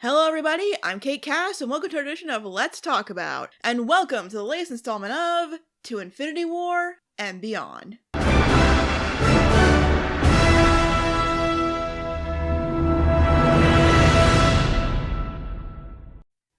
Hello everybody, I'm Kate Cass, and welcome to our edition of Let's Talk About, and welcome to the latest installment of To Infinity War and Beyond. Now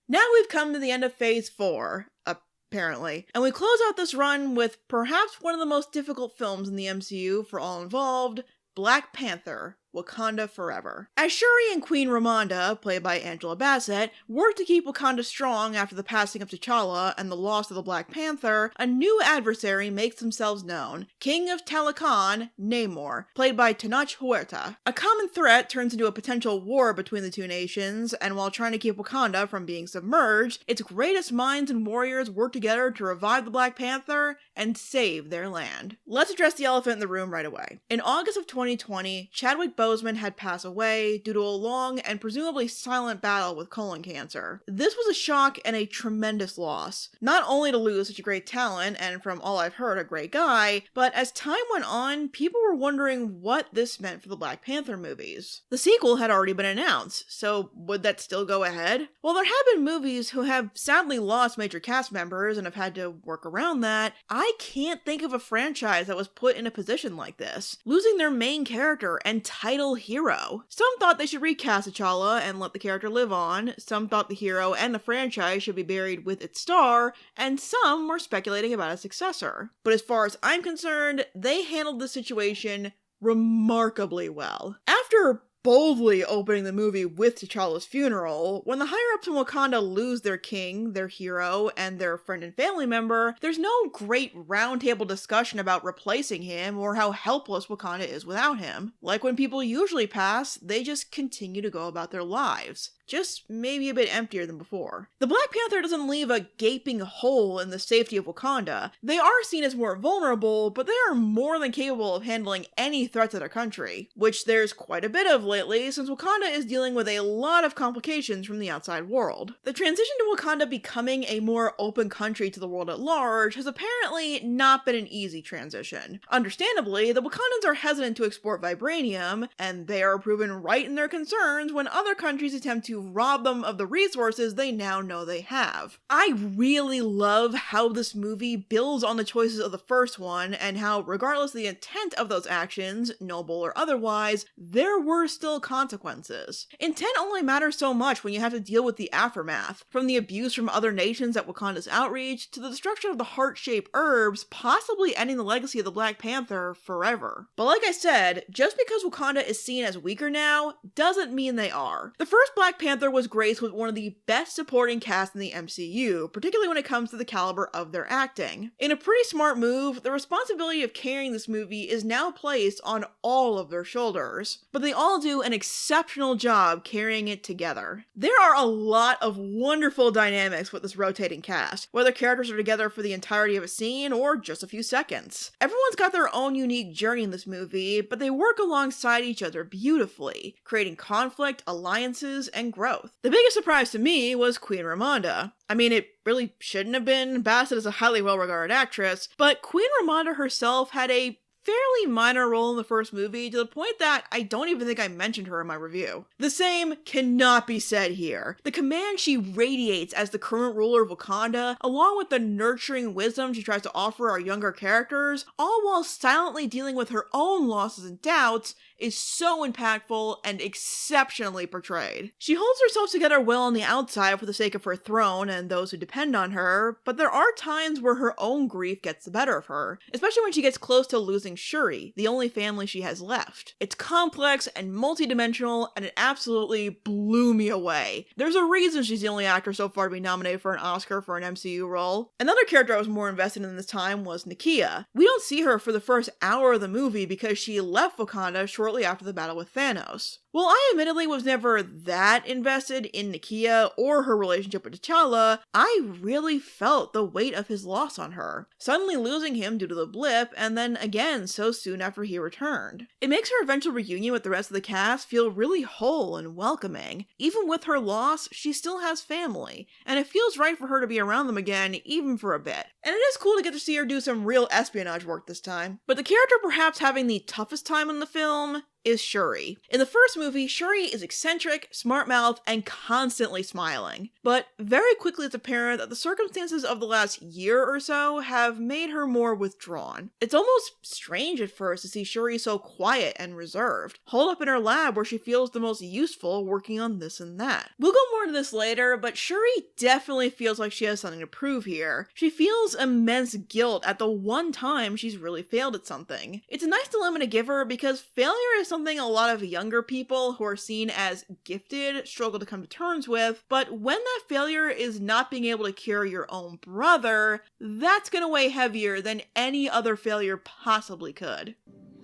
we've come to the end of Phase 4, apparently, and we close out this run with perhaps one of the most difficult films in the MCU for all involved, Black Panther Wakanda Forever. As Shuri and Queen Ramonda, played by Angela Bassett, work to keep Wakanda strong after the passing of T'Challa and the loss of the Black Panther, a new adversary makes themselves known, King of Talokan, Namor, played by Tenoch Huerta. A common threat turns into a potential war between the two nations, and while trying to keep Wakanda from being submerged, its greatest minds and warriors work together to revive the Black Panther and save their land. Let's address the elephant in the room right away. In August of 2020, Chadwick Boseman had passed away due to a long and presumably silent battle with colon cancer. This was a shock and a tremendous loss. Not only to lose such a great talent, and from all I've heard, a great guy, but as time went on, people were wondering what this meant for the Black Panther movies. The sequel had already been announced, so would that still go ahead? Well, there have been movies who have sadly lost major cast members and have had to work around that. I can't think of a franchise that was put in a position like this, losing their main character and title hero. Some thought they should recast T'Challa and let the character live on, some thought the hero and the franchise should be buried with its star, and some were speculating about a successor. But as far as I'm concerned, they handled the situation remarkably well. After boldly opening the movie with T'Challa's funeral, when the higher-ups in Wakanda lose their king, their hero, and their friend and family member, there's no great roundtable discussion about replacing him or how helpless Wakanda is without him. Like when people usually pass, they just continue to go about their lives. Just maybe a bit emptier than before. The Black Panther doesn't leave a gaping hole in the safety of Wakanda. They are seen as more vulnerable, but they are more than capable of handling any threat to their country, which there's quite a bit of lately since Wakanda is dealing with a lot of complications from the outside world. The transition to Wakanda becoming a more open country to the world at large has apparently not been an easy transition. Understandably, the Wakandans are hesitant to export vibranium, and they are proven right in their concerns when other countries attempt to rob them of the resources they now know they have. I really love how this movie builds on the choices of the first one, and how, regardless of the intent of those actions, noble or otherwise, there were still consequences. Intent only matters so much when you have to deal with the aftermath, from the abuse from other nations at Wakanda's outreach, to the destruction of the heart-shaped herbs, possibly ending the legacy of the Black Panther forever. But like I said, just because Wakanda is seen as weaker now, doesn't mean they are. The first Black Panther was graced with one of the best supporting casts in the MCU, particularly when it comes to the caliber of their acting. In a pretty smart move, the responsibility of carrying this movie is now placed on all of their shoulders, but they all do an exceptional job carrying it together. There are a lot of wonderful dynamics with this rotating cast, whether characters are together for the entirety of a scene or just a few seconds. Everyone's got their own unique journey in this movie, but they work alongside each other beautifully, creating conflict, alliances, and growth. The biggest surprise to me was Queen Ramonda. I mean, it really shouldn't have been. Bassett is a highly well-regarded actress, but Queen Ramonda herself had a fairly minor role in the first movie, to the point that I don't even think I mentioned her in my review. The same cannot be said here. The command she radiates as the current ruler of Wakanda, along with the nurturing wisdom she tries to offer our younger characters, all while silently dealing with her own losses and doubts, is so impactful and exceptionally portrayed. She holds herself together well on the outside for the sake of her throne and those who depend on her, but there are times where her own grief gets the better of her, especially when she gets close to losing Shuri, the only family she has left. It's complex and multidimensional, and it absolutely blew me away. There's a reason she's the only actor so far to be nominated for an Oscar for an MCU role. Another character I was more invested in this time was Nakia. We don't see her for the first hour of the movie because she left Wakanda shortly after the battle with Thanos. While I admittedly was never that invested in Nakia or her relationship with T'Challa, I really felt the weight of his loss on her, suddenly losing him due to the blip, and then again so soon after he returned. It makes her eventual reunion with the rest of the cast feel really whole and welcoming. Even with her loss, she still has family, and it feels right for her to be around them again, even for a bit. And it is cool to get to see her do some real espionage work this time. But the character perhaps having the toughest time in the film is Shuri. In the first movie, Shuri is eccentric, smart-mouthed, and constantly smiling. But very quickly it's apparent that the circumstances of the last year or so have made her more withdrawn. It's almost strange at first to see Shuri so quiet and reserved, holed up in her lab where she feels the most useful working on this and that. We'll go more into this later, but Shuri definitely feels like she has something to prove here. She feels immense guilt at the one time she's really failed at something. It's a nice dilemma to give her because failure is something a lot of younger people who are seen as gifted struggle to come to terms with, but when that failure is not being able to cure your own brother, that's gonna weigh heavier than any other failure possibly could.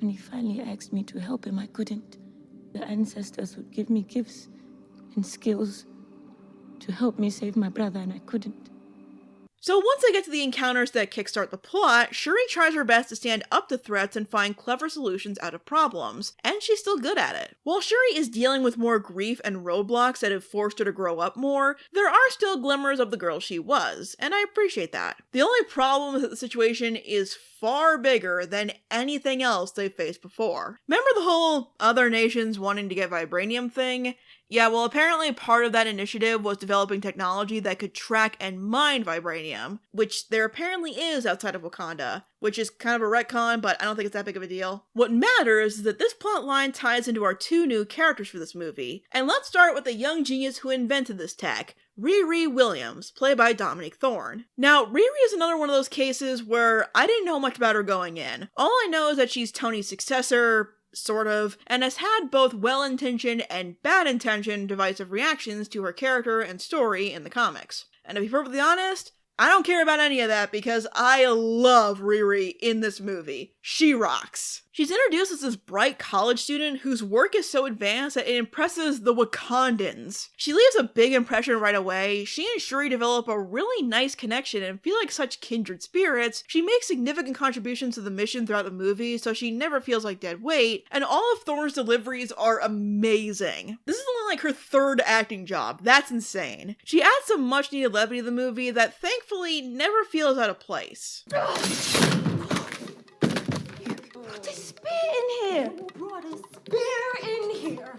When he finally asked me to help him, I couldn't. The ancestors would give me gifts and skills to help me save my brother, and I couldn't. So once I get to the encounters that kickstart the plot, Shuri tries her best to stand up to threats and find clever solutions out of problems, and she's still good at it. While Shuri is dealing with more grief and roadblocks that have forced her to grow up more, there are still glimmers of the girl she was, and I appreciate that. The only problem is that the situation is far bigger than anything else they've faced before. Remember the whole other nations wanting to get vibranium thing? Yeah, well, apparently part of that initiative was developing technology that could track and mine vibranium, which there apparently is outside of Wakanda, which is kind of a retcon, but I don't think it's that big of a deal. What matters is that this plot line ties into our two new characters for this movie, and let's start with the young genius who invented this tech, Riri Williams, played by Dominique Thorne. Now, Riri is another one of those cases where I didn't know much about her going in. All I know is that she's Tony's successor, sort of, and has had both well-intentioned and bad-intentioned divisive reactions to her character and story in the comics. And to be perfectly honest, I don't care about any of that because I love Riri in this movie. She rocks. She's introduced as this bright college student whose work is so advanced that it impresses the Wakandans. She leaves a big impression right away. She and Shuri develop a really nice connection and feel like such kindred spirits. She makes significant contributions to the mission throughout the movie, so she never feels like dead weight, and all of Thorne's deliveries are amazing. This is only like her third acting job. That's insane. She adds some much needed levity to the movie that thankfully never feels out of place. Put a spear in here! Who brought a spear in here?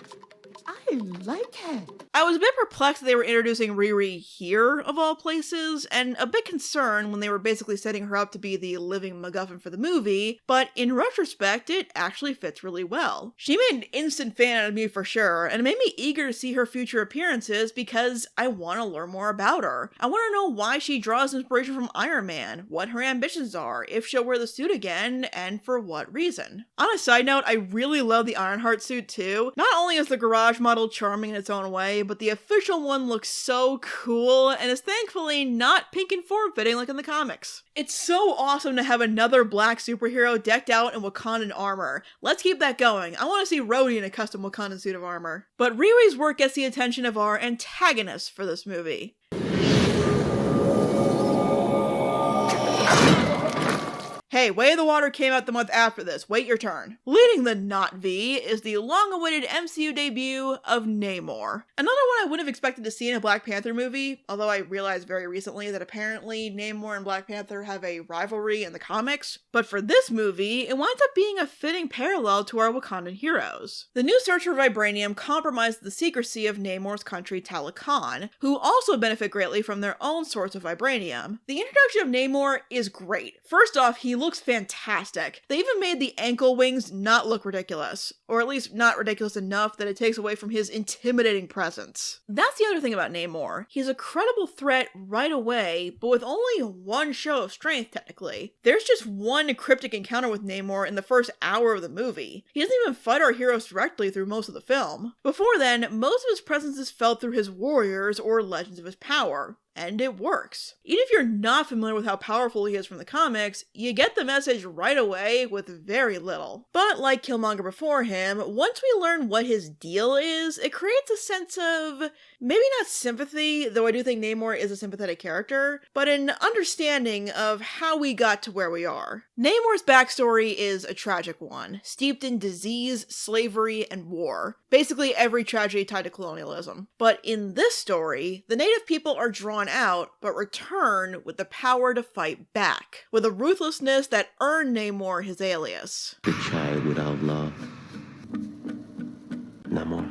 I like her. I was a bit perplexed that they were introducing Riri here, of all places, and a bit concerned when they were basically setting her up to be the living MacGuffin for the movie, but in retrospect, it actually fits really well. She made an instant fan out of me for sure, and it made me eager to see her future appearances because I want to learn more about her. I want to know why she draws inspiration from Iron Man, what her ambitions are, if she'll wear the suit again, and for what reason. On a side note, I really love the Ironheart suit too. Not only is the garage model charming in its own way, but the official one looks so cool and is thankfully not pink and form-fitting like in the comics. It's so awesome to have another black superhero decked out in Wakandan armor. Let's keep that going. I want to see Rhodey in a custom Wakandan suit of armor. But Riri's work gets the attention of our antagonist for this movie. Hey, Way of the Water came out the month after this. Wait your turn. Leading the not V is the long-awaited MCU debut of Namor. Another one I wouldn't have expected to see in a Black Panther movie, although I realized very recently that apparently Namor and Black Panther have a rivalry in the comics. But for this movie, it winds up being a fitting parallel to our Wakandan heroes. The new search for vibranium compromised the secrecy of Namor's country Talokan, who also benefit greatly from their own source of vibranium. The introduction of Namor is great. First off, he looks fantastic. They even made the ankle wings not look ridiculous, or at least not ridiculous enough that it takes away from his intimidating presence. That's the other thing about Namor. He's a credible threat right away, but with only one show of strength technically. There's just one cryptic encounter with Namor in the first hour of the movie. He doesn't even fight our heroes directly through most of the film. Before then, most of his presence is felt through his warriors or legends of his power. And it works. Even if you're not familiar with how powerful he is from the comics, you get the message right away with very little. But like Killmonger before him, once we learn what his deal is, it creates a sense of, maybe not sympathy, though I do think Namor is a sympathetic character, but an understanding of how we got to where we are. Namor's backstory is a tragic one, steeped in disease, slavery, and war. Basically every tragedy tied to colonialism. But in this story, the native people are drawn out, but return with the power to fight back, with a ruthlessness that earned Namor his alias. The child without love Namor.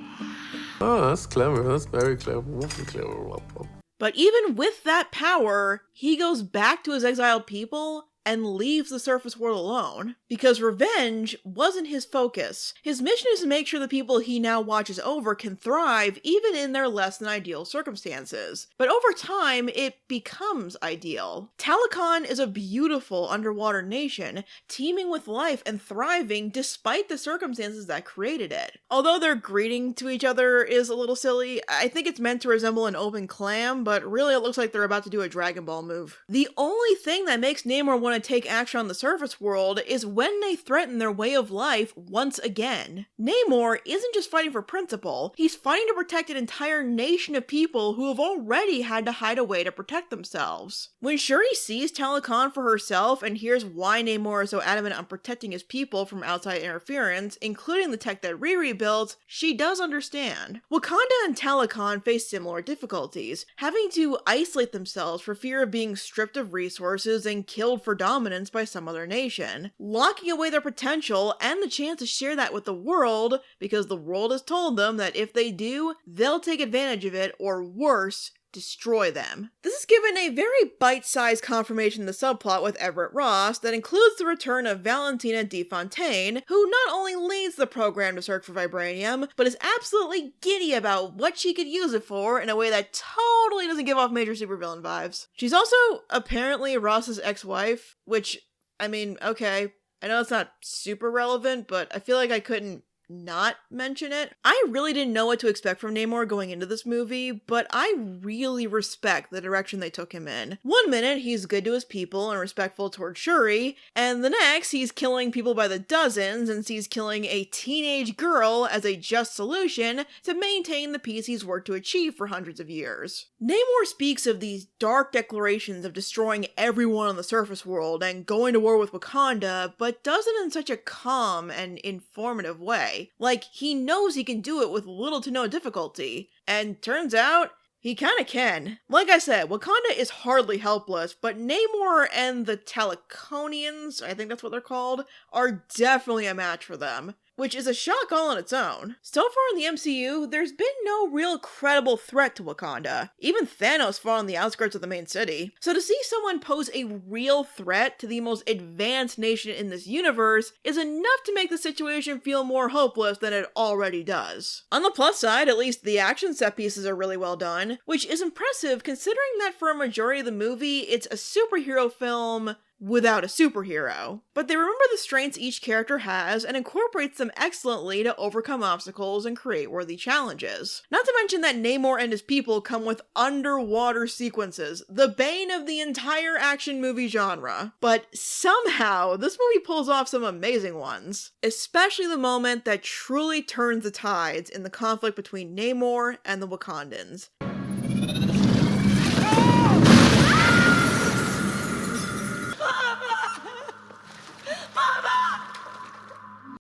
Oh, that's clever. That's very clever. Very clever. But even with that power, he goes back to his exiled people and leaves the surface world alone, because revenge wasn't his focus. His mission is to make sure the people he now watches over can thrive even in their less than ideal circumstances. But over time, it becomes ideal. Talokan is a beautiful underwater nation, teeming with life and thriving despite the circumstances that created it. Although their greeting to each other is a little silly, I think it's meant to resemble an open clam, but really it looks like they're about to do a Dragon Ball move. The only thing that makes Namor want to take action on the surface world is when they threaten their way of life once again. Namor isn't just fighting for principle, he's fighting to protect an entire nation of people who have already had to hide away to protect themselves. When Shuri sees Talokan for herself and hears why Namor is so adamant on protecting his people from outside interference, including the tech that Riri built, she does understand. Wakanda and Talokan face similar difficulties, having to isolate themselves for fear of being stripped of resources and killed for dominance by some other nation, locking away their potential and the chance to share that with the world, because the world has told them that if they do, they'll take advantage of it, or worse, destroy them. This is given a very bite-sized confirmation in the subplot with Everett Ross that includes the return of Valentina De Fontaine, who not only leads the program to search for vibranium, but is absolutely giddy about what she could use it for in a way that totally doesn't give off major supervillain vibes. She's also apparently Ross's ex-wife, which, I mean, okay, I know it's not super relevant, but I feel like I couldn't not mention it. I really didn't know what to expect from Namor going into this movie, but I really respect the direction they took him in. One minute, he's good to his people and respectful towards Shuri, and the next, he's killing people by the dozens and sees killing a teenage girl as a just solution to maintain the peace he's worked to achieve for hundreds of years. Namor speaks of these dark declarations of destroying everyone on the surface world and going to war with Wakanda, but does it in such a calm and informative way. Like, he knows he can do it with little to no difficulty. And turns out, he kinda can. Like I said, Wakanda is hardly helpless, but Namor and the Talakonians, I think that's what they're called, are definitely a match for them, which is a shock all on its own. So far in the MCU, there's been no real credible threat to Wakanda. Even Thanos fought on the outskirts of the main city. So to see someone pose a real threat to the most advanced nation in this universe is enough to make the situation feel more hopeless than it already does. On the plus side, at least the action set pieces are really well done, which is impressive considering that for a majority of the movie, it's a superhero film without a superhero. But they remember the strengths each character has and incorporates them excellently to overcome obstacles and create worthy challenges. Not to mention that Namor and his people come with underwater sequences, the bane of the entire action movie genre. But somehow, this movie pulls off some amazing ones. Especially the moment that truly turns the tides in the conflict between Namor and the Wakandans.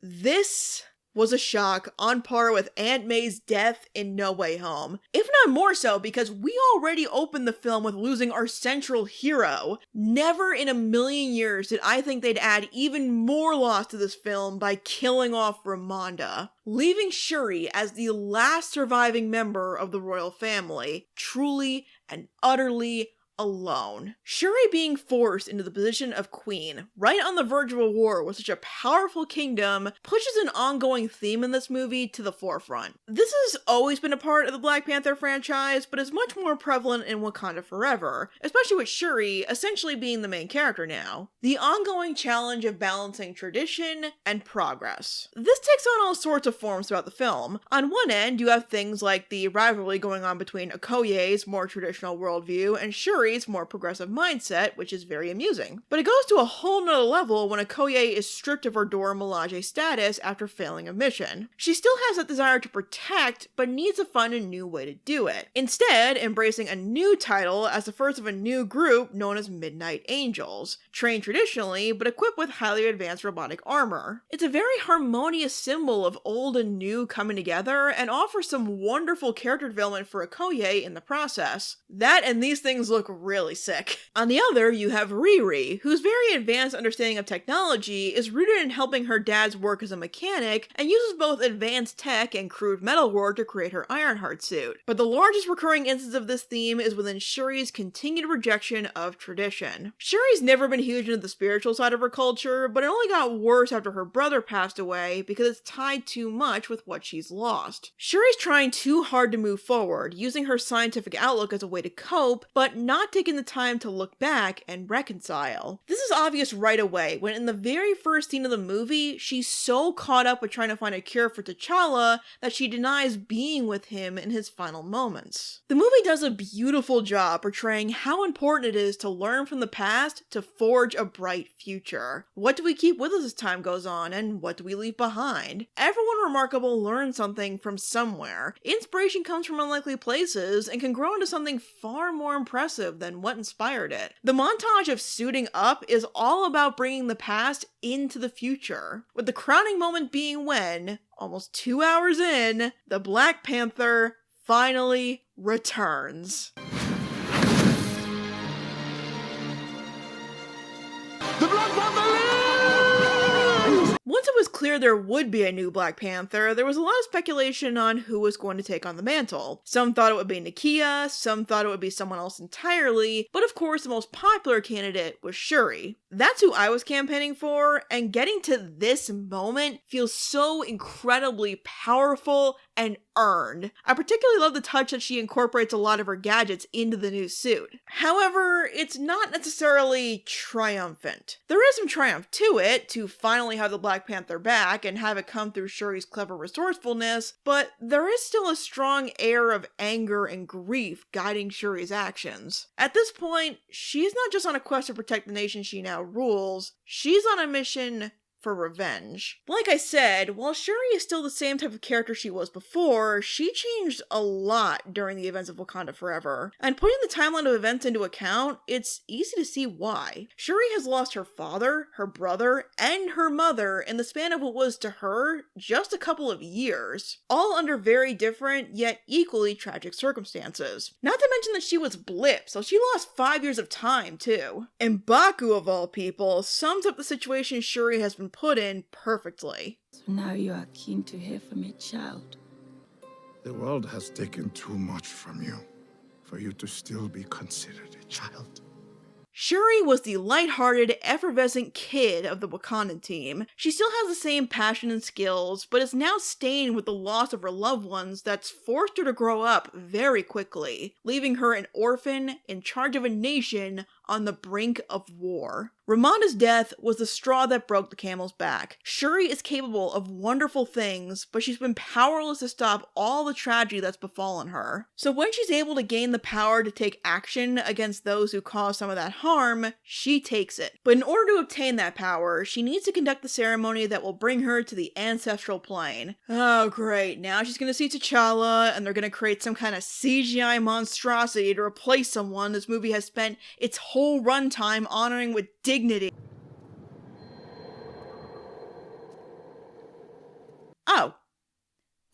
This was a shock on par with Aunt May's death in No Way Home. If not more so, because we already opened the film with losing our central hero. Never in a million years did I think they'd add even more loss to this film by killing off Ramonda, leaving Shuri as the last surviving member of the royal family, truly and utterly alone. Shuri being forced into the position of queen, right on the verge of a war with such a powerful kingdom, pushes an ongoing theme in this movie to the forefront. This has always been a part of the Black Panther franchise, but is much more prevalent in Wakanda Forever, especially with Shuri essentially being the main character now. The ongoing challenge of balancing tradition and progress. This takes on all sorts of forms throughout the film. On one end, you have things like the rivalry going on between Okoye's more traditional worldview and Shuri's more progressive mindset, which is very amusing. But it goes to a whole nother level when Okoye is stripped of her Dora Milaje status after failing a mission. She still has that desire to protect, but needs to find a new way to do it. Instead, embracing a new title as the first of a new group known as Midnight Angels, trained traditionally, but equipped with highly advanced robotic armor. It's a very harmonious symbol of old and new coming together, and offers some wonderful character development for Okoye in the process. That and these things look really sick. On the other, you have Riri, whose very advanced understanding of technology is rooted in helping her dad's work as a mechanic and uses both advanced tech and crude metalwork to create her Ironheart suit. But the largest recurring instance of this theme is within Shuri's continued rejection of tradition. Shuri's never been huge into the spiritual side of her culture, but it only got worse after her brother passed away because it's tied too much with what she's lost. Shuri's trying too hard to move forward, using her scientific outlook as a way to cope, but not taking the time to look back and reconcile. This is obvious right away when in the very first scene of the movie, she's so caught up with trying to find a cure for T'Challa that she denies being with him in his final moments. The movie does a beautiful job portraying how important it is to learn from the past to forge a bright future. What do we keep with us as time goes on, and what do we leave behind? Everyone remarkable learns something from somewhere. Inspiration comes from unlikely places and can grow into something far more impressive than what inspired it. The montage of suiting up is all about bringing the past into the future, with the crowning moment being when, almost 2 hours in, the Black Panther finally returns. The Black Panther lives! Once it was clear there would be a new Black Panther, there was a lot of speculation on who was going to take on the mantle. Some thought it would be Nakia, some thought it would be someone else entirely, but of course the most popular candidate was Shuri. That's who I was campaigning for, and getting to this moment feels so incredibly powerful and earned. I particularly love the touch that she incorporates a lot of her gadgets into the new suit. However, it's not necessarily triumphant. There is some triumph to it, to finally have the Black Panther back and have it come through Shuri's clever resourcefulness, but there is still a strong air of anger and grief guiding Shuri's actions. At this point, she's not just on a quest to protect the nation she now rules, she's on a mission for revenge. Like I said, while Shuri is still the same type of character she was before, she changed a lot during the events of Wakanda Forever. And putting the timeline of events into account, it's easy to see why. Shuri has lost her father, her brother, and her mother in the span of what was to her just a couple of years, all under very different yet equally tragic circumstances. Not to mention that she was Blip, so she lost 5 years of time too. And Baku, of all people, sums up the situation Shuri has been put in perfectly. So now you are keen to hear from a child. The world has taken too much from you for you to still be considered a child. Shuri was the lighthearted, effervescent kid of the Wakandan team. She still has the same passion and skills, but is now stained with the loss of her loved ones that's forced her to grow up very quickly, leaving her an orphan in charge of a nation on the brink of war. Ramonda's death was the straw that broke the camel's back. Shuri is capable of wonderful things, but she's been powerless to stop all the tragedy that's befallen her. So when she's able to gain the power to take action against those who cause some of that harm, she takes it. But in order to obtain that power, she needs to conduct the ceremony that will bring her to the ancestral plane. Oh great, now she's gonna see T'Challa, and they're gonna create some kind of CGI monstrosity to replace someone this movie has spent its whole runtime honoring with dignity. Oh.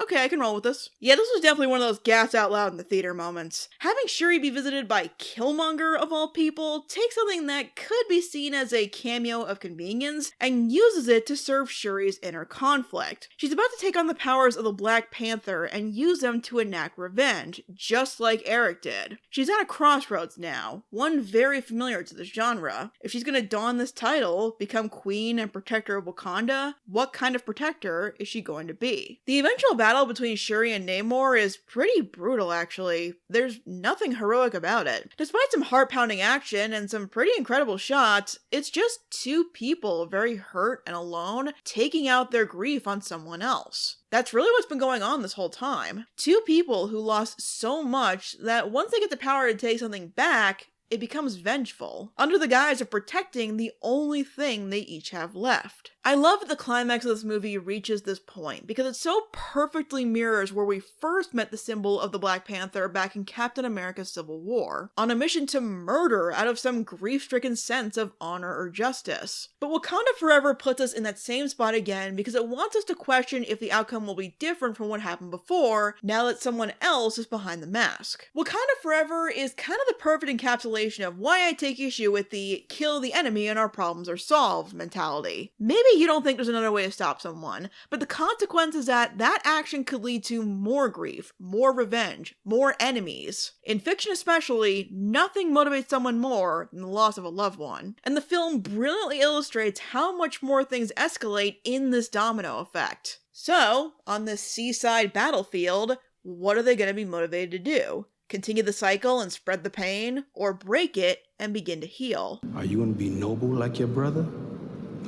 Okay, I can roll with this. Yeah, this was definitely one of those gas out loud in the theater moments. Having Shuri be visited by Killmonger, of all people, takes something that could be seen as a cameo of convenience and uses it to serve Shuri's inner conflict. She's about to take on the powers of the Black Panther and use them to enact revenge, just like Eric did. She's at a crossroads now, one very familiar to this genre. If she's gonna don this title, become queen and protector of Wakanda, what kind of protector is she going to be? The eventual battle between Shuri and Namor is pretty brutal, actually. There's nothing heroic about it. Despite some heart-pounding action and some pretty incredible shots, it's just two people very hurt and alone taking out their grief on someone else. That's really what's been going on this whole time. Two people who lost so much that once they get the power to take something back, it becomes vengeful, under the guise of protecting the only thing they each have left. I love that the climax of this movie reaches this point because it so perfectly mirrors where we first met the symbol of the Black Panther back in Captain America's Civil War, on a mission to murder out of some grief-stricken sense of honor or justice. But Wakanda Forever puts us in that same spot again because it wants us to question if the outcome will be different from what happened before, now that someone else is behind the mask. Wakanda Forever is kind of the perfect encapsulation of why I take issue with the kill the enemy and our problems are solved mentality. Maybe you don't think there's another way to stop someone, but the consequence is that that action could lead to more grief, more revenge, more enemies. In fiction especially, nothing motivates someone more than the loss of a loved one. And the film brilliantly illustrates how much more things escalate in this domino effect. So, on this seaside battlefield, what are they going to be motivated to do? Continue the cycle and spread the pain, or break it and begin to heal? Are you gonna be noble like your brother?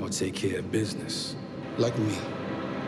Or take care of business like me?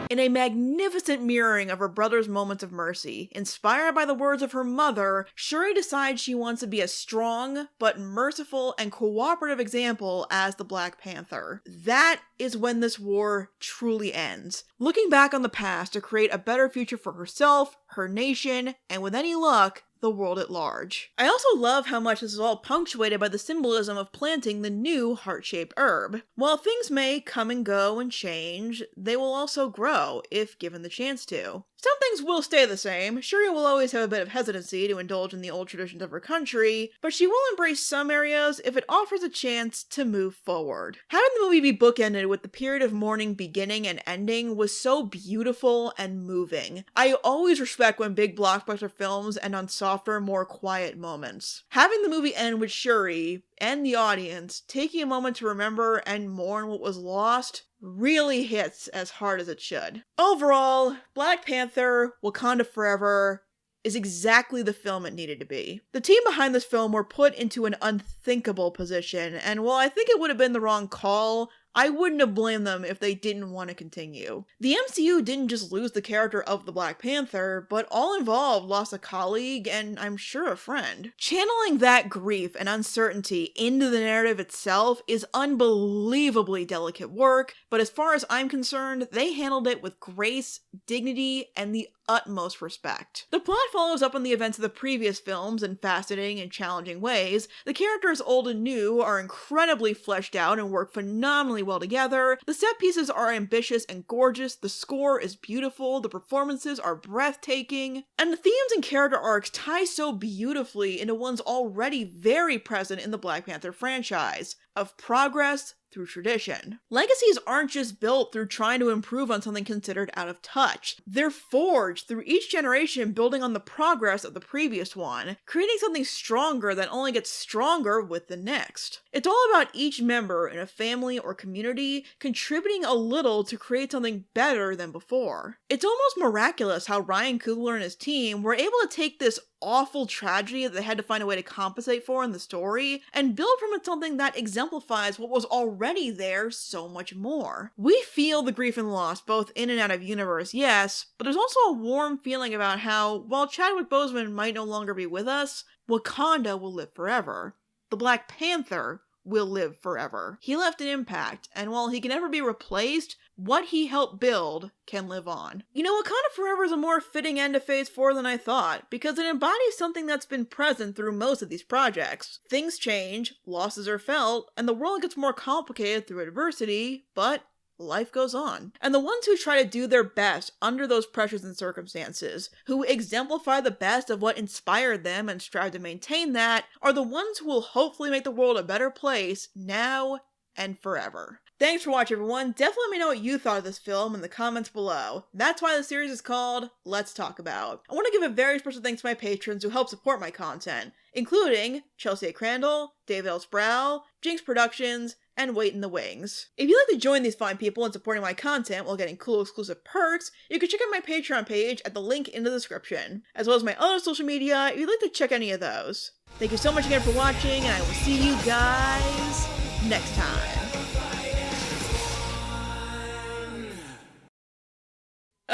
In a magnificent mirroring of her brother's moments of mercy, inspired by the words of her mother, Shuri decides she wants to be a strong, but merciful and cooperative example as the Black Panther. That is when this war truly ends. Looking back on the past to create a better future for herself, her nation, and with any luck, the world at large. I also love how much this is all punctuated by the symbolism of planting the new heart-shaped herb. While things may come and go and change, they will also grow, if given the chance to. Some things will stay the same. Shuri will always have a bit of hesitancy to indulge in the old traditions of her country, but she will embrace some areas if it offers a chance to move forward. Having the movie be bookended with the period of mourning beginning and ending was so beautiful and moving. I always respect when big blockbuster films end on softer, more quiet moments. Having the movie end with Shuri and the audience taking a moment to remember and mourn what was lost really hits as hard as it should. Overall, Black Panther Wakanda Forever is exactly the film it needed to be. The team behind this film were put into an unthinkable position, and while I think it would have been the wrong call, I wouldn't have blamed them if they didn't want to continue. The MCU didn't just lose the character of the Black Panther, but all involved lost a colleague and I'm sure a friend. Channeling that grief and uncertainty into the narrative itself is unbelievably delicate work, but as far as I'm concerned, they handled it with grace, dignity, and the utmost respect. The plot follows up on the events of the previous films in fascinating and challenging ways. The characters old and new are incredibly fleshed out and work phenomenally well together. The set pieces are ambitious and gorgeous, the score is beautiful, the performances are breathtaking, and the themes and character arcs tie so beautifully into ones already very present in the Black Panther franchise, of progress through tradition. Legacies aren't just built through trying to improve on something considered out of touch. They're forged through each generation building on the progress of the previous one, creating something stronger that only gets stronger with the next. It's all about each member in a family or community contributing a little to create something better than before. It's almost miraculous how Ryan Coogler and his team were able to take this awful tragedy that they had to find a way to compensate for in the story and build from it something that exemplifies what was already there so much more. We feel the grief and loss both in and out of universe, yes, but there's also a warm feeling about how, while Chadwick Boseman might no longer be with us, Wakanda will live forever. The Black Panther will live forever. He left an impact, and while he can never be replaced, what he helped build can live on. You know, Wakanda Forever is a more fitting end to Phase 4 than I thought, because it embodies something that's been present through most of these projects. Things change, losses are felt, and the world gets more complicated through adversity, but life goes on. And the ones who try to do their best under those pressures and circumstances, who exemplify the best of what inspired them and strive to maintain that, are the ones who will hopefully make the world a better place now and forever. Thanks for watching, everyone. Definitely let me know what you thought of this film in the comments below. That's why the series is called Let's Talk About. I want to give a very special thanks to my patrons who help support my content, including Chelsea A. Crandall, David L. Sproul, Jinx Productions, and Wait in the Wings. If you'd like to join these fine people in supporting my content while getting cool exclusive perks, you can check out my Patreon page at the link in the description, as well as my other social media if you'd like to check any of those. Thank you so much again for watching, and I will see you guys next time.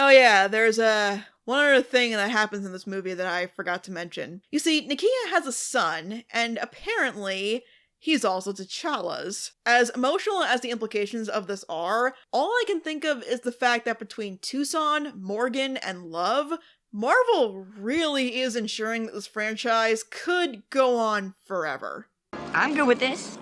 Oh yeah, there's one other thing that happens in this movie that I forgot to mention. You see, Nakia has a son, and apparently he's also T'Challa's. As emotional as the implications of this are, all I can think of is the fact that between Tucson, Morgan, and Love, Marvel really is ensuring that this franchise could go on forever. I'm good with this.